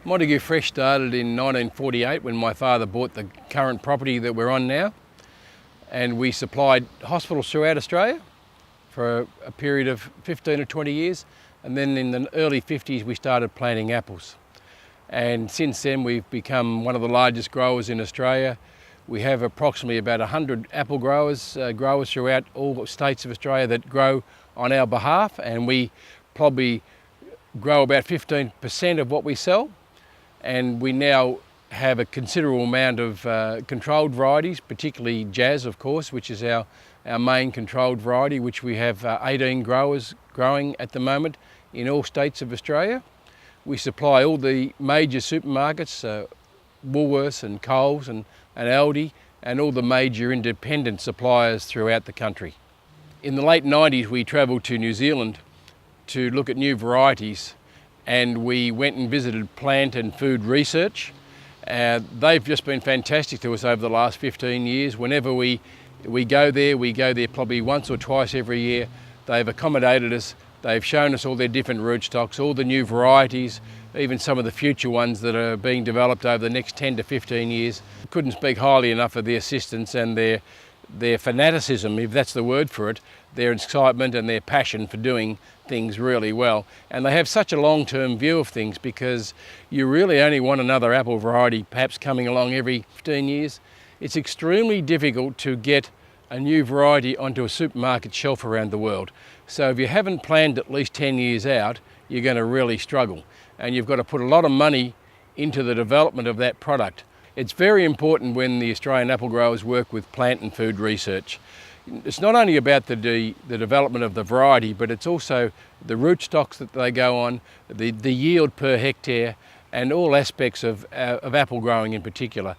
Montague Fresh started in 1948 when my father bought the current property that we're on now, and we supplied hospitals throughout Australia for a period of 15 or 20 years, and then in the early 50s we started planting apples. And since then we've become one of the largest growers in Australia. We have approximately about 100 apple growers throughout all states of Australia that grow on our behalf, and we probably grow about 15% of what we sell. And we now have a considerable amount of controlled varieties, particularly Jazz, of course, which is our main controlled variety, which we have 18 growers growing at the moment in all states of Australia. We supply all the major supermarkets, Woolworths and Coles and Aldi, and all the major independent suppliers throughout the country. In the late 90s, we travelled to New Zealand to look at new varieties, and we went and visited plant and food research. They've just been fantastic to us over the last 15 years. Whenever we go there probably once or twice every year. They've accommodated us. They've shown us all their different rootstocks, all the new varieties, even some of the future ones that are being developed over the next 10 to 15 years. Couldn't speak highly enough of their assistance and their fanaticism, if that's the word for it, their excitement and their passion for doing things really well. And they have such a long-term view of things, because you really only want another apple variety perhaps coming along every 15 years. It's extremely difficult to get a new variety onto a supermarket shelf around the world. So if you haven't planned at least 10 years out, you're going to really struggle. And you've got to put a lot of money into the development of that product. It's very important when the Australian apple growers work with plant and food research. It's not only about the development of the variety, but it's also the rootstocks that they go on, the yield per hectare, and all aspects of apple growing in particular.